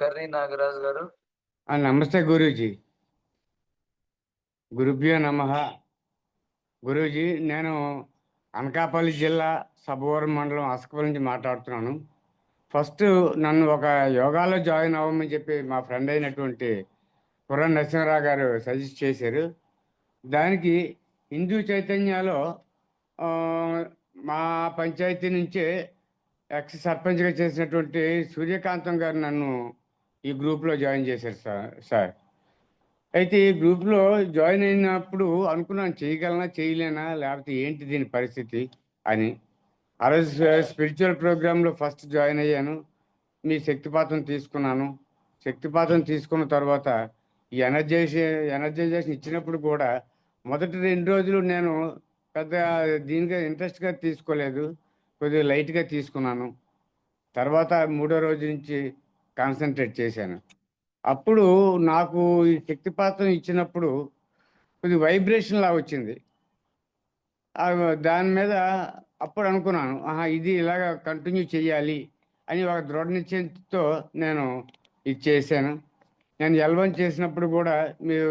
Curry Nagaraju గారు. నమస్తే గురూజీ. గురుభ్యో నమః. గురూజీ, నేను అనకాపల్లి జిల్లా సబ్బవరం మండలం అసకపల్లి నుంచి మాట్లాడుతున్నాను. ఫస్ట్ నన్ను ఒక యోగాలో జాయిన్ అవ్వమని చెప్పి మా ఫ్రెండ్ అయినటువంటి కుర్ర నరసింహరావు గారు సజెస్ట్ చేశారు. దానికి హిందూ చైతన్యలో ఆ, మా పంచాయతీ నుంచే ఎక్స్ సర్పంచ్గా చేసినటువంటి సూర్యకాంతం గారు నన్ను ఈ గ్రూప్లో జాయిన్ చేశారు సార్. అయితే ఈ గ్రూప్లో జాయిన్ అయినప్పుడు అనుకున్నాను, చేయగలనా చేయలేనా, లేకపోతే ఏంటి దీని పరిస్థితి అని. ఆ రోజు స్పిరిచువల్ ప్రోగ్రాంలో ఫస్ట్ జాయిన్ అయ్యాను. మీ శక్తిపాతం తీసుకున్నాను. శక్తిపాతం తీసుకున్న తర్వాత ఈ ఎనర్జైజేషన్ ఇచ్చినప్పుడు కూడా మొదటి 2 రోజులు నేను పెద్ద దీనిగా ఇంట్రెస్ట్గా తీసుకోలేదు, కొద్దిగా లైట్గా తీసుకున్నాను. తర్వాత 3వ రోజు నుంచి కాన్సన్ట్రేట్ చేశాను. అప్పుడు నాకు ఈ శక్తిపాతం ఇచ్చినప్పుడు కొద్ది వైబ్రేషన్ లా వచ్చింది. ఆ దాని మీద అప్పుడు అనుకున్నాను, ఆహా ఇది ఇలాగ కంటిన్యూ చేయాలి అని ఒక దృఢ నిశ్చయంతో నేను ఇది చేశాను. నేను ఎల్వన్ చేసినప్పుడు కూడా మీరు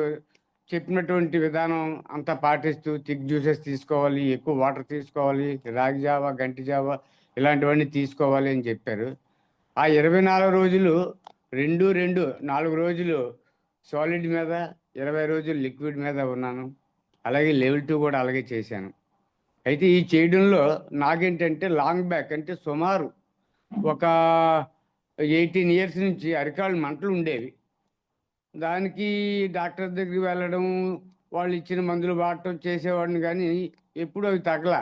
చెప్పినటువంటి విధానం అంతా పాటిస్తూ థిక్ జ్యూసెస్ తీసుకోవాలి, ఎక్కువ వాటర్ తీసుకోవాలి, రాగి జావ, గంటి జావ ఇలాంటివన్నీ తీసుకోవాలి అని చెప్పారు. ఆ 24 రోజులు 4 రోజులు సాలిడ్ మీద, 20 రోజులు లిక్విడ్ మీద ఉన్నాను. అలాగే లెవెల్ 2 కూడా అలాగే చేశాను. అయితే ఈ చేయడంలో నాకేంటంటే లాంగ్ బ్యాక్ అంటే సుమారు ఒక 18 ఇయర్స్ నుంచి అరికాళ్ళు మంటలు ఉండేవి. దానికి డాక్టర్ దగ్గరికి వెళ్ళడం, వాళ్ళు ఇచ్చిన మందులు వాడటం చేసేవాడిని, కానీ ఎప్పుడు అవి తగల.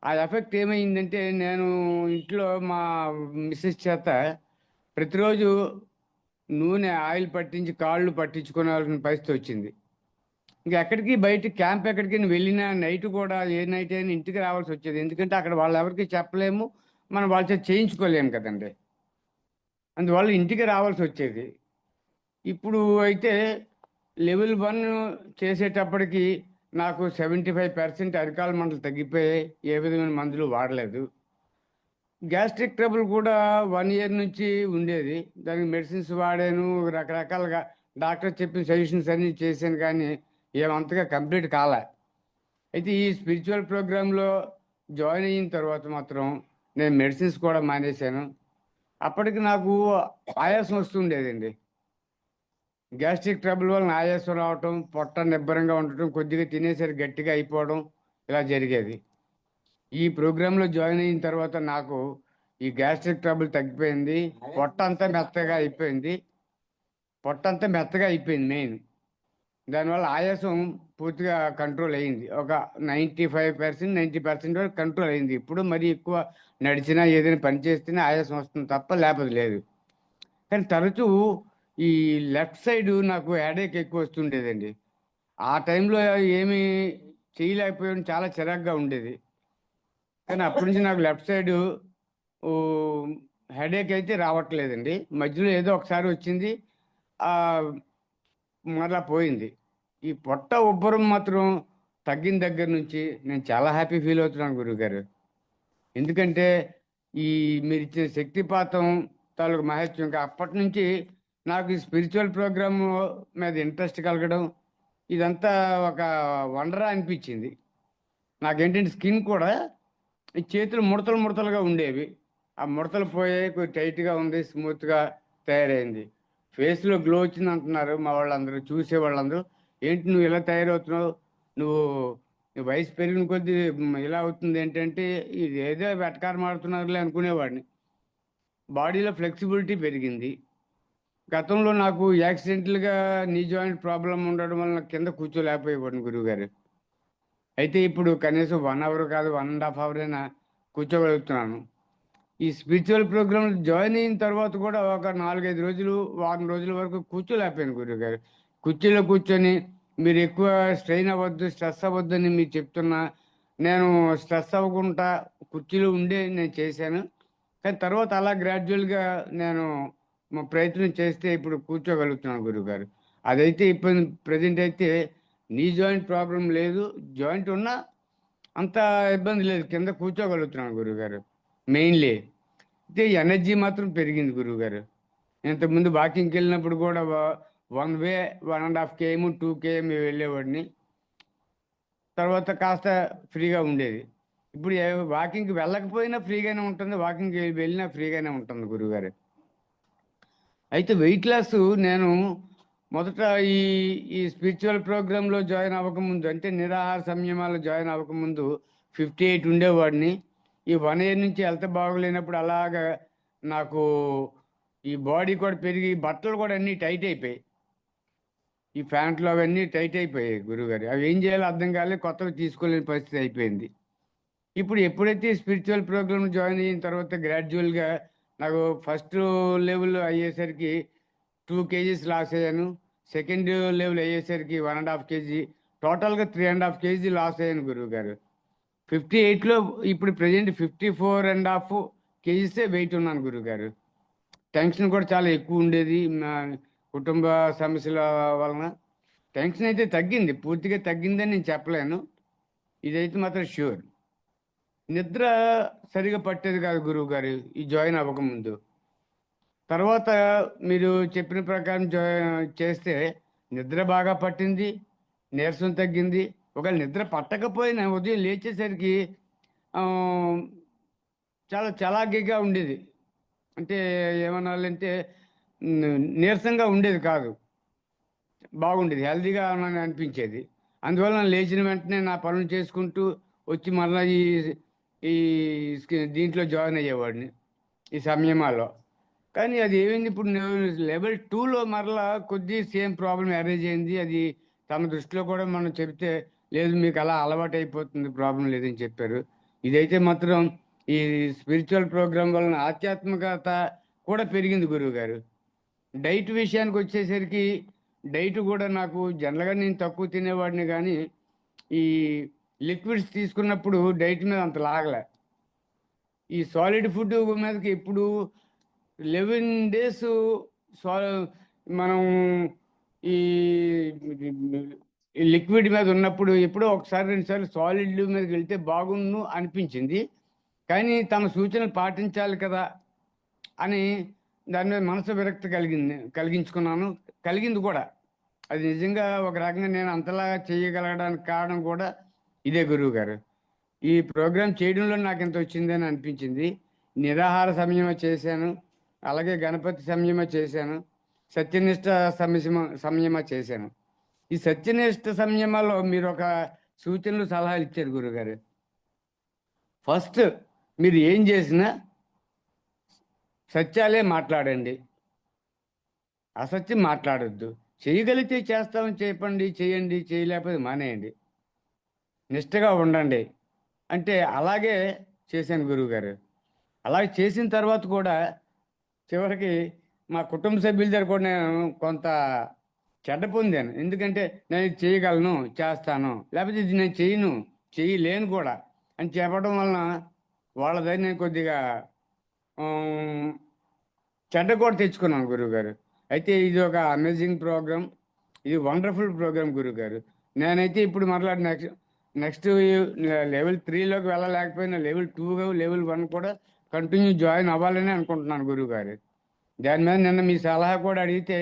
ఆ ఎఫెక్ట్ ఏమైందంటే నేను ఇంట్లో మా మిస్సెస్ చేత ప్రతిరోజు నూనె ఆయిల్ పట్టించి కాళ్ళు పట్టించుకోవాల్సిన పరిస్థితి వచ్చింది. ఇంకా ఎక్కడికి బయట క్యాంప్ ఎక్కడికి వెళ్ళినా నైట్ కూడా ఏ నైట్ అయినా ఇంటికి రావాల్సి వచ్చేది. ఎందుకంటే అక్కడ వాళ్ళు ఎవరికి చెప్పలేము, మనం వాళ్ళ చేత చేయించుకోలేము కదండి. అందువల్ల ఇంటికి రావాల్సి వచ్చేది. ఇప్పుడు అయితే లెవెల్ 1 చేసేటప్పటికి నాకు 75% అరికాల మంటలు తగ్గిపోయాయి. ఏ విధమైన మందులు వాడలేదు. గ్యాస్ట్రిక్ ట్రబుల్ కూడా 1 ఇయర్ నుంచి ఉండేది. దానికి మెడిసిన్స్ వాడాను, రకరకాలుగా డాక్టర్ చెప్పిన సజెషన్స్ అన్నీ చేశాను, కానీ ఏమంతగా కంప్లీట్ కాలే. అయితే ఈ స్పిరిచువల్ ప్రోగ్రాంలో జాయిన్ అయిన తర్వాత మాత్రం నేను మెడిసిన్స్ కూడా మానేశాను. అప్పటికి నాకు ఆయాసం వస్తుండేదండి. గ్యాస్ట్రిక్ ట్రబుల్ వల్ల ఆయాసం రావటం, పొట్ట నిబ్బరంగా ఉండటం, కొద్దిగా తినేసరికి గట్టిగా అయిపోవడం ఇలా జరిగేది. ఈ ప్రోగ్రాంలో జాయిన్ అయిన తర్వాత నాకు ఈ గ్యాస్ట్రిక్ ట్రబుల్ తగ్గిపోయింది. పొట్ట అంతా మెత్తగా అయిపోయింది. మెయిన్ దానివల్ల ఆయాసం పూర్తిగా కంట్రోల్ అయ్యింది. ఒక 95%, 90% వరకు కంట్రోల్ అయింది. ఇప్పుడు మరీ ఎక్కువ నడిచినా ఏదైనా పని చేస్తేనే ఆయాసం వస్తుంది తప్ప లేకపోతే లేదు. కానీ తరచూ ఈ లెఫ్ట్ సైడ్ నాకు హెడేక్ ఎక్కువ వస్తుండేదండి. ఆ టైంలో ఏమీ చేయలేకపోయాను, చాలా చిరాగ్గా ఉండేది. కానీ అప్పటి నుంచి నాకు లెఫ్ట్ సైడ్ హెడేక్ అయితే రావట్లేదండి. మధ్యలో ఏదో ఒకసారి వచ్చింది, ఆ, మరలా పోయింది. ఈ పొట్ట ఉబ్బరం మాత్రం తగ్గిన దగ్గర నుంచి నేను చాలా హ్యాపీ ఫీల్ అవుతున్నాను గురువుగారు. ఎందుకంటే ఈ మీరు ఇచ్చిన శక్తిపాతం తాలూకు మహత్యం, ఇంకా అప్పటి నుంచి నాకు ఈ స్పిరిచువల్ ప్రోగ్రామ్ మీద ఇంట్రెస్ట్ కలగడం, ఇదంతా ఒక వండరా అనిపించింది. నాకేంటంటే స్కిన్ కూడా ఈ చేతులు ముడతలు ముడతలుగా ఉండేవి. ఆ ముడతలు పోయాయి, కొంచెం టైట్గా ఉంది, స్మూత్గా తయారైంది. ఫేస్లో గ్లో వచ్చింది అంటున్నారు మా వాళ్ళందరూ, చూసే వాళ్ళందరూ. ఏంటి నువ్వు ఇలా తయారవుతున్నావు, నువ్వు నీ వయసు పెరిగిన కొద్దీ ఇలా అవుతుంది ఏంటంటే, ఇది ఏదో వెటకారం ఆడుతున్నారులే అనుకునేవాడిని. బాడీలో ఫ్లెక్సిబిలిటీ పెరిగింది. గతంలో నాకు యాక్సిడెంటల్గా నీ జాయింట్ ప్రాబ్లం ఉండడం వల్ల కింద కూర్చోలేకపోయేవాడిని గురువుగారు. అయితే ఇప్పుడు కనీసం 1 అవర్ కాదు, 1.5 అవర్ అయినా కూర్చోగలుగుతున్నాను. ఈ స్పిరిచువల్ ప్రోగ్రామ్ జాయిన్ అయిన తర్వాత కూడా ఒక 4-5 రోజులు, వారం రోజుల వరకు కూర్చోలేకపోయాను గురువుగారు. కుర్చీలో కూర్చొని మీరు ఎక్కువ స్ట్రెయిన్ అవ్వద్దు, స్ట్రెస్ అవ్వద్దని మీరు చెప్తున్నా, నేను స్ట్రెస్ అవ్వకుండా కుర్చీలో ఉండే నేను చేశాను. కానీ తర్వాత అలా గ్రాడ్యువల్గా నేను మా ప్రయత్నం చేస్తే ఇప్పుడు కూర్చోగలుగుతున్నాను గురువుగారు. అదైతే ఇప్పుడు ప్రజెంట్ అయితే నీ జాయింట్ ప్రాబ్లం లేదు, జాయింట్ ఉన్నా అంత ఇబ్బంది లేదు, కింద కూర్చోగలుగుతున్నాను గురువుగారు. మెయిన్లీ అయితే ఎనర్జీ మాత్రం పెరిగింది గురువుగారు. ఇంతకుముందు వాకింగ్కి వెళ్ళినప్పుడు కూడా 1 వే 1.5 km 2 km వెళ్ళేవాడిని. తర్వాత కాస్త ఫ్రీగా ఉండేది. ఇప్పుడు వాకింగ్కి వెళ్ళకపోయినా ఫ్రీగానే ఉంటుంది, వాకింగ్కి వెళ్ళినా ఫ్రీగానే ఉంటుంది గురువుగారు. అయితే వెయిట్ లాస్ నేను మొదట ఈ ఈ స్పిరిచువల్ ప్రోగ్రాంలో జాయిన్ అవ్వకముందు, అంటే నిరాహార సంయమాలు జాయిన్ అవ్వకముందు 58 ఉండేవాడిని. ఈ 1 year నుంచి హెల్త్ బాగోలేనప్పుడు అలాగా నాకు ఈ బాడీ కూడా పెరిగి బట్టలు కూడా అన్నీ టైట్ అయిపోయాయి. ఈ ప్యాంట్లు అవన్నీ టైట్ అయిపోయాయి గురువుగారు. అవి ఏం చేయాలో అర్థం కాలేదు, కొత్తగా తీసుకోలేని పరిస్థితి అయిపోయింది. ఇప్పుడు ఎప్పుడైతే స్పిరిచువల్ ప్రోగ్రామ్ జాయిన్ అయిన తర్వాత గ్రాడ్యువల్గా నాకు ఫస్ట్ లెవెల్ అయ్యేసరికి 2 kgs లాస్ అయ్యాను. సెకండ్ లెవెల్ అయ్యేసరికి 1.5 kg, టోటల్గా 3.5 kg లాస్ అయ్యాను గురువు గారు. 58లో ఇప్పుడు ప్రజెంట్ 54.5 kgs వెయిట్ ఉన్నాను గురువు గారు. టెన్షన్ కూడా చాలా ఎక్కువ ఉండేది నా కుటుంబ సమస్యల వలన. టెన్షన్ అయితే తగ్గింది, పూర్తిగా తగ్గిందని నేను చెప్పలేను, ఇదైతే మాత్రం ష్యూర్. నిద్ర సరిగా పట్టేది కాదు గురువు గారు ఈ జాయిన్ అవ్వకముందు. తర్వాత మీరు చెప్పిన ప్రకారం చేస్తే నిద్ర బాగా పట్టింది, నీరసం తగ్గింది. ఒకవేళ నిద్ర పట్టకపోయినా ఉదయం లేచేసరికి ఆ, చాలా చలాకీగా ఉండేది. అంటే ఏమనాలంటే నీరసంగా ఉండేది కాదు, బాగుండేది, హెల్తీగా అనిపించేది. అందువల్ల లేచిన వెంటనే నా పనులు చేసుకుంటూ వచ్చి మళ్ళీ ఈ దీంట్లో జాయిన్ అయ్యేవాడిని ఈ సమయమాలో. కానీ అది ఏమైంది, ఇప్పుడు లెవెల్ 2లో మరలా కొద్ది సేమ్ ప్రాబ్లం అరేంజ్ అయింది. అది తమ దృష్టిలో కూడా మనం చెప్తే, లేదు మీకు అలా అలవాటు అయిపోతుంది, ప్రాబ్లం లేదని చెప్పారు. ఇదైతే మాత్రం ఈ స్పిరిచువల్ ప్రోగ్రాం వలన ఆధ్యాత్మికత కూడా పెరిగింది గురువు గారు. డైట్ విషయానికి వచ్చేసరికి డైట్ కూడా నాకు జనరల్గా నేను తక్కువ తినేవాడిని, కానీ ఈ లిక్విడ్స్ తీసుకున్నప్పుడు డైట్ మీద అంత లాగలే. ఈ సాలిడ్ ఫుడ్ మీదకి ఇప్పుడు 11 days మనం ఈ లిక్విడ్ మీద ఉన్నప్పుడు ఎప్పుడో ఒకసారి 2 సార్లు సాలిడ్ మీదకి వెళ్తే బాగుండు అనిపించింది. కానీ తమ సూచనలు పాటించాలి కదా అని దాని మీద మనసు విరక్తి కలిగించుకున్నాను, కలిగింది కూడా. అది నిజంగా ఒక రకంగా నేను అంతలా చేయగలగడానికి కారణం కూడా ఇదే గురువు గారు. ఈ ప్రోగ్రాం చేయడంలో నాకు ఎంత వచ్చిందని అనిపించింది. నిరాహార సంయమ చేశాను, అలాగే గణపతి సంయమ చేశాను, సత్యనిష్ట సంయమ చేశాను. ఈ సత్యనిష్ట సంయమాలో మీరు ఒక సూచనలు సలహాలు ఇచ్చారు గురుగారు. ఫస్ట్ మీరు ఏం చేసినా సత్యాలే మాట్లాడండి, అసత్యం మాట్లాడొద్దు. చేయగలిగితే చేస్తామని చెప్పండి, చేయండి, చేయలేకపోతే మానేయండి, నిష్టగా ఉండండి అంటే అలాగే చేశాను గురువుగారు. అలాగే చేసిన తర్వాత కూడా చివరికి మా కుటుంబ సభ్యుల దగ్గర కూడా నేను కొంత చెడ్డ పొందాను. ఎందుకంటే నేను ఇది చేయగలను, చేస్తాను, లేకపోతే ఇది నేను చేయను, చేయలేను కూడా అని చెప్పడం వలన వాళ్ళ దగ్గర నేను కొద్దిగా చెడ్డ కూడా తెచ్చుకున్నాను గురువుగారు. అయితే ఇది ఒక అమేజింగ్ ప్రోగ్రామ్, ఇది వండర్ఫుల్ ప్రోగ్రామ్ గురువుగారు. నేనైతే ఇప్పుడు మరలా నెక్స్ట్ లెవెల్ 3లోకి వెళ్ళలేకపోయినా లెవెల్ 2 లెవెల్ 1 కూడా కంటిన్యూ జాయిన్ అవ్వాలని అనుకుంటున్నాను గురువుగారు. దాని మీద నిన్న మీ సలహా కూడా అడిగితే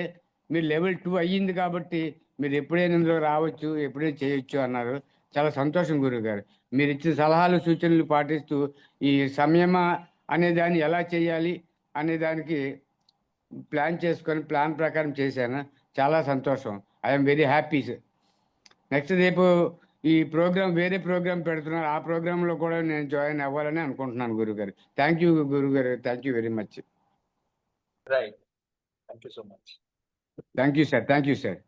మీరు లెవెల్ 2 అయ్యింది కాబట్టి మీరు ఎప్పుడైనా ఇందులో రావచ్చు, ఎప్పుడైనా చేయొచ్చు అన్నారు. చాలా సంతోషం గురువుగారు. మీరు ఇచ్చిన సలహాలు సూచనలు పాటిస్తూ ఈ సంయమ అనే దాన్ని ఎలా చేయాలి అనే దానికి ప్లాన్ చేసుకొని ప్లాన్ ప్రకారం చేశాను. చాలా సంతోషం, ఐఎమ్ వెరీ హ్యాపీ. నెక్స్ట్ రేపు ఈ ప్రోగ్రామ్ వేరే ప్రోగ్రామ్ పెడుతున్నారు, ఆ ప్రోగ్రాంలో కూడా నేను జాయిన్ అవ్వాలని అనుకుంటున్నాను గురుగారు. థ్యాంక్ యూ గురుగారు, thank you very much. Right, thank you so much. Thank you sir, thank you sir.